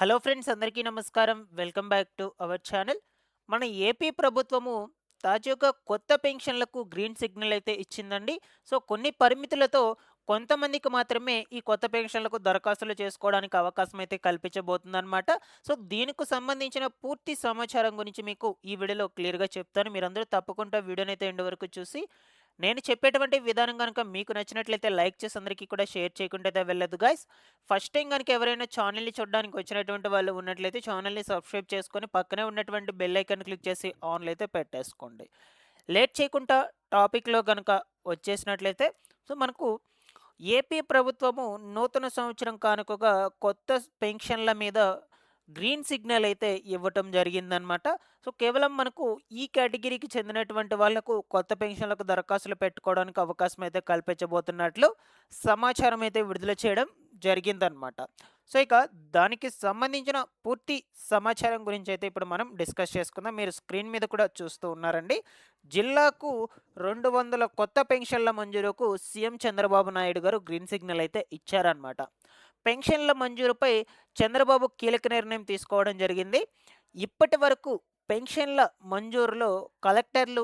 Hello friends, అందరికీ నమస్కారం. Welcome back to our channel. మన ఏపీ ప్రభుత్వము తాజాగా కొత్త పెన్షన్లకు గ్రీన్ సిగ్నల్ అయితే ఇచ్చిందండి. సో, కొన్ని పరిమితులతో కొంతమందికి మాత్రమే ఈ కొత్త పెన్షన్లకు దరఖాస్తులు చేసుకోవడానికి అవకాశం అయితే కల్పించబోతుందన్నమాట. సో, దీనికి సంబంధించిన పూర్తి సమాచారం గురించి మీకు ఈ వీడియోలో క్లియర్‌గా చెప్తాను. మీరందరూ తప్పకుండా వీడియోనైతే ఎండ్ వరకు చూసి నేను చెప్పేటువంటి విధానం గనుక మీకు నచ్చినట్లయితే లైక్ చేసి అందరికీ కూడా షేర్ చేయకుండా అయితే వెళ్ళొద్దు గైస్. ఫస్ట్ టైం గనుక ఎవరైనా ఛానల్‌ని చూడడానికి వచ్చినటువంటి వాళ్ళు ఉన్నట్లయితే ఛానల్‌ని సబ్స్క్రైబ్ చేసుకొని పక్కనే ఉన్నటువంటి బెల్ ఐకాన్ క్లిక్ చేసి ఆన్‌లో అయితే పెట్టేసుకోండి. లేట్ చేయకుండా టాపిక్‌లో గనుక వచ్చేసినట్లయితే సో, మనకు ఏపీ ప్రభుత్వము నూతన సంవత్సరం కానుకగా కొత్త పెన్షన్ల మీద గ్రీన్ సిగ్నల్ అయితే ఇవ్వటం జరిగిందనమాట. సో, కేవలం మనకు ఈ కేటగిరీకి చెందినటువంటి వాళ్ళకు కొత్త పెన్షన్లకు దరఖాస్తులు పెట్టుకోవడానికి అవకాశం అయితే కల్పించబోతున్నట్లు సమాచారం అయితే విడుదల చేయడం జరిగిందనమాట. సో, ఇక దానికి సంబంధించిన పూర్తి సమాచారం గురించి అయితే ఇప్పుడు మనం డిస్కస్ చేసుకుందాం. మీరు స్క్రీన్ మీద కూడా చూస్తూ ఉన్నారండి. జిల్లాకు 200 కొత్త పెన్షన్ల మంజూరుకు సీఎం చంద్రబాబు నాయుడు గారు గ్రీన్ సిగ్నల్ అయితే ఇచ్చారనమాట. పెన్షన్ల మంజూరుపై చంద్రబాబు కీలక నిర్ణయం తీసుకోవడం జరిగింది. ఇప్పటి వరకు పెన్షన్ల మంజూరులో కలెక్టర్లు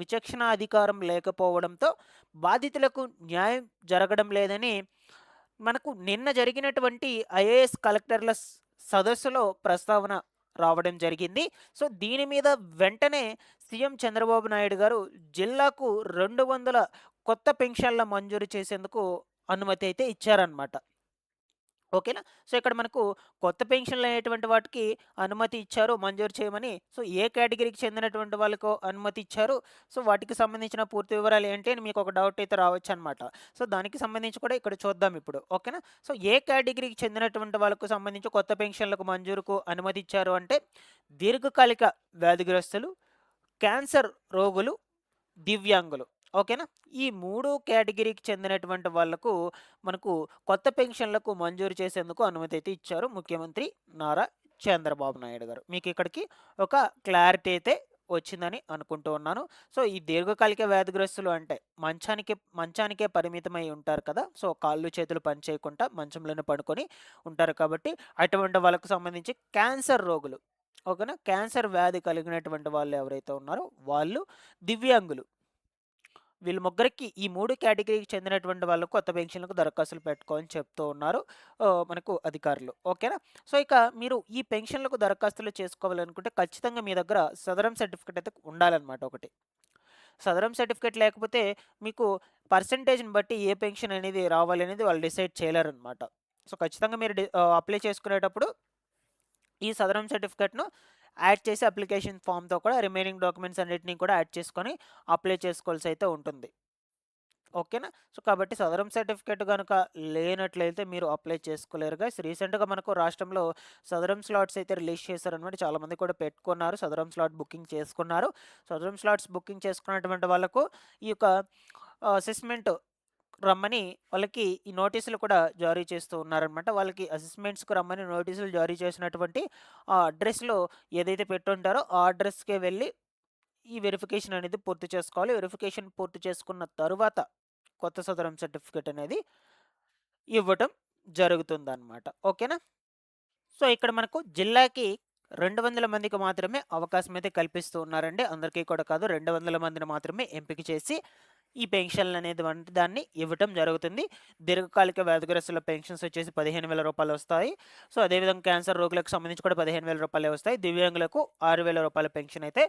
విచక్షణాధికారం లేకపోవడంతో బాధితులకు న్యాయం జరగడం లేదని మనకు నిన్న జరిగినటువంటి ఐఏఎస్ కలెక్టర్ల సదస్సులో ప్రస్తావన రావడం జరిగింది. సో, దీని మీద వెంటనే సీఎం చంద్రబాబు నాయుడు గారు జిల్లాకు 200 కొత్త పెన్షన్ల మంజూరు చేసేందుకు అనుమతి అయితే ఇచ్చారనమాట. ఓకేనా. సో, ఇక్కడ మనకు కొత్త పెన్షన్లు అనేటువంటి వాటికి అనుమతి ఇచ్చారు మంజూరు చేయమని. సో, ఏ కేటగిరీకి చెందినటువంటి వాళ్ళకో అనుమతి ఇచ్చారు. సో, వాటికి సంబంధించిన పూర్తి వివరాలు ఏంటి అని మీకు ఒక డౌట్ అయితే రావచ్చనమాట. సో, దానికి సంబంధించి కూడా ఇక్కడ చూద్దాం ఇప్పుడు. ఓకేనా. సో, ఏ కేటగిరీకి చెందినటువంటి వాళ్ళకు సంబంధించి కొత్త పెన్షన్లకు మంజూరుకు అనుమతి ఇచ్చారు అంటే దీర్ఘకాలిక వ్యాధిగ్రస్తులు, క్యాన్సర్ రోగులు, దివ్యాంగులు. ఓకేనా. ఈ 3 కేటగిరీకి చెందినటువంటి వాళ్ళకు మనకు కొత్త పెన్షన్లకు మంజూరు చేసేందుకు అనుమతి అయితే ఇచ్చారు ముఖ్యమంత్రి నారా చంద్రబాబు నాయుడు గారు. మీకు ఇక్కడికి ఒక క్లారిటీ అయితే వచ్చిందని అనుకుంటూ ఉన్నాను. సో, ఈ దీర్ఘకాలిక వ్యాధిగ్రస్తులు అంటే మంచానికే పరిమితమై ఉంటారు కదా. సో, కాళ్ళు చేతులు పని చేయకుండా మంచంలోనే పడుకొని ఉంటారు కాబట్టి అటువంటి వాళ్ళకు సంబంధించి క్యాన్సర్ రోగులు. ఓకేనా. క్యాన్సర్ వ్యాధి కలిగినటువంటి వాళ్ళు ఎవరైతే ఉన్నారో వాళ్ళు, దివ్యాంగులు, వీళ్ళు ముగ్గురికి ఈ 3 కేటగిరీకి చెందినటువంటి వాళ్ళకు కొత్త పెన్షన్‌లకు దరఖాస్తులు పెట్టుకోవాలని చెప్తూ ఉన్నారు మనకు అధికారులు. ఓకేనా. సో, ఇక మీరు ఈ పెన్షన్‌లకు దరఖాస్తులు చేసుకోవాలనుకుంటే ఖచ్చితంగా మీ దగ్గర సదరం సర్టిఫికేట్ అయితే ఉండాలన్నమాట ఒకటి. సదరం సర్టిఫికేట్ లేకపోతే మీకు పర్సెంటేజ్‌ని బట్టి ఏ పెన్షన్ అనేది రావాలి అనేది వాళ్ళు డిసైడ్ చేయలేరన్నమాట. సో, ఖచ్చితంగా మీరు అప్లై చేసుకునేటప్పుడు ఈ సదరం సర్టిఫికేట్‌ను యాడ్ చేసి అప్లికేషన్ ఫామ్‌తో కూడా రిమైనింగ్ డాక్యుమెంట్స్ అన్నిటిని కూడా యాడ్ చేసుకొని అప్లై చేసుకోవాల్సి అయితే ఉంటుంది. ఓకేనా. సో, కాబట్టి సదరం సర్టిఫికేట్ గనుక లేనట్లయితే మీరు అప్లై చేసుకోలేరు గైస్. రీసెంట్‌గా మనకు రాష్ట్రంలో సదరం స్లాట్స్ అయితే రిలీజ్ చేశారనమాట. చాలామంది కూడా పెట్టుకున్నారు. సదరం స్లాట్ బుకింగ్ చేసుకున్నారు. సదరం స్లాట్స్ బుకింగ్ చేసుకున్నటువంటి వాళ్ళకు ఈ యొక్క అసెస్మెంట్ రమ్మని వాళ్ళకి ఈ నోటీసులు కూడా జారీ చేస్తూ ఉన్నారనమాట. వాళ్ళకి అసెస్మెంట్స్‌కి రమ్మని నోటీసులు జారీ చేసినటువంటి ఆ అడ్రెస్‌లో ఏదైతే పెట్టుంటారో ఆ అడ్రస్‌కే వెళ్ళి ఈ వెరిఫికేషన్ అనేది పూర్తి చేసుకోవాలి. వెరిఫికేషన్ పూర్తి చేసుకున్న తరువాత కొత్త సదరం సర్టిఫికేట్ అనేది ఇవ్వటం జరుగుతుందనమాట. ఓకేనా. సో, ఇక్కడ మనకు జిల్లాకి 200 మందికి మాత్రమే అవకాశం అయితే కల్పిస్తూ ఉన్నారండి. అందరికీ కూడా కాదు. 200 మందిని మాత్రమే ఎంపిక చేసి ఈ పెన్షన్లు అనేది వంటి దాన్ని ఇవ్వటం జరుగుతుంది. దీర్ఘకాలిక వ్యాధిగ్రస్తుల పెన్షన్స్ వచ్చేసి రూ. 15,000 వస్తాయి. సో, అదేవిధంగా క్యాన్సర్ రోగులకు సంబంధించి కూడా రూ. 15,000 వస్తాయి. దివ్యాంగులకు రూ. 6,000 పెన్షన్ అయితే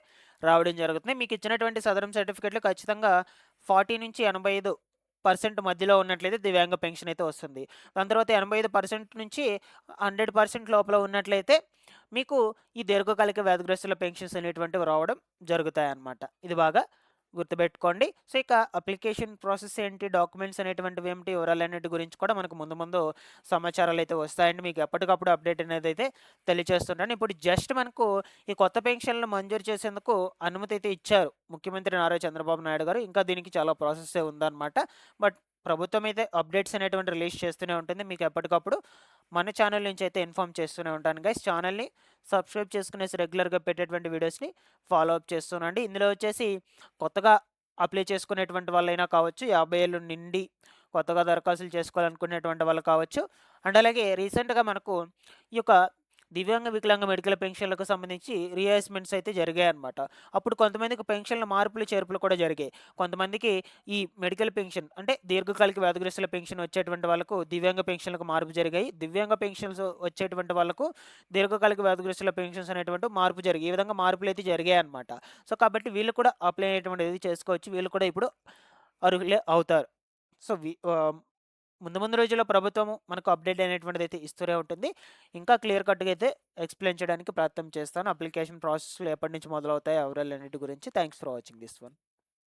రావడం జరుగుతుంది. మీకు ఇచ్చినటువంటి సదరం సర్టిఫికేట్‌లు ఖచ్చితంగా 40-85% మధ్యలో ఉన్నట్లయితే దివ్యాంగ పెన్షన్ అయితే వస్తుంది. దాని తర్వాత 85% నుంచి 100% లోపల ఉన్నట్లయితే మీకు ఈ దీర్ఘకాలిక వ్యాధిగ్రస్తుల పెన్షన్స్ అనేటువంటివి రావడం జరుగుతాయన్నమాట. ఇది బాగా గుర్తుపెట్టుకోండి. సో, ఇక అప్లికేషన్ ప్రాసెస్ ఏంటి, డాక్యుమెంట్స్ అనేటువంటివి ఏమిటి, వివరాలన్నిటి గురించి కూడా మనకు ముందు ముందు సమాచారాలైతే వస్తాయండి. మీకు ఎప్పటికప్పుడు అప్డేట్ అనేదైతే తెలియజేస్తుంటాను. ఇప్పుడు జస్ట్ మనకు ఈ కొత్త పెన్షన్‌లు మంజూరు చేసేందుకు అనుమతి అయితే ఇచ్చారు ముఖ్యమంత్రి నారా చంద్రబాబు నాయుడు గారు. ఇంకా దీనికి చాలా ప్రాసెస్సే ఉందన్నమాట. బట్ ప్రభుత్వం అయితే అప్డేట్స్ అనేటువంటి రిలీజ్ చేస్తూనే ఉంటుంది. మీకు ఎప్పటికప్పుడు మన ఛానల్ నుంచి అయితే ఇన్ఫార్మ్ చేస్తూనే ఉంటాను గైస్. ఛానల్‌ని సబ్స్క్రైబ్ చేసుకునేసి రెగ్యులర్‌గా పెట్టేటువంటి వీడియోస్‌ని ఫాలో అప్ చేస్తుండండి. ఇందులో వచ్చేసి కొత్తగా అప్లై చేసుకునేటువంటి వాళ్ళైనా కావచ్చు, 50 ఏళ్ళు నిండి కొత్తగా దరఖాస్తులు చేసుకోవాలనుకునేటువంటి వాళ్ళు కావచ్చు, అండ్ అలాగే రీసెంట్‌గా మనకు ఈ యొక్క దివ్యాంగ, వికలాంగ మెడికల్ పెన్షన్‌లకు సంబంధించి రీఅసెస్‌మెంట్స్ అయితే జరిగాయన్నమాట. అప్పుడు కొంతమందికి పెన్షన్‌ల మార్పులు, చేర్పులు కూడా జరిగాయి. కొంతమందికి ఈ మెడికల్ పెన్షన్ అంటే దీర్ఘకాలిక వ్యాధిగ్రస్తుల పెన్షన్ వచ్చేటువంటి వాళ్ళకు దివ్యాంగ పెన్షన్‌లకు మార్పు జరిగాయి. దివ్యాంగ పెన్షన్స్ వచ్చేటువంటి వాళ్ళకు దీర్ఘకాలిక వ్యాధిగ్రస్తుల పెన్షన్స్ అనేటువంటి మార్పు జరిగాయి. ఈ విధంగా మార్పులైతే జరిగాయన్నమాట. సో, కాబట్టి వీళ్ళు కూడా అప్లై అనేటువంటిది చేసుకోవచ్చు. వీళ్ళు కూడా ఇప్పుడు అర్హులే అవుతారు. సో, ముందు ముందు రోజుల్లో ప్రభుత్వము మనకు అప్డేట్ అనేటువంటిదైతే ఇస్తూనే ఉంటుంది. ఇంకా క్లియర్ కట్‌గా అయితే ఎక్స్‌ప్లెయిన్ చేయడానికి ప్రయత్నం చేస్తాను. అప్లికేషన్ ప్రాసెస్‌లు ఎప్పటి నుంచి మొదలవుతాయి, ఆ వివరాలన్నిటి గురించి. Thanks for watching this one.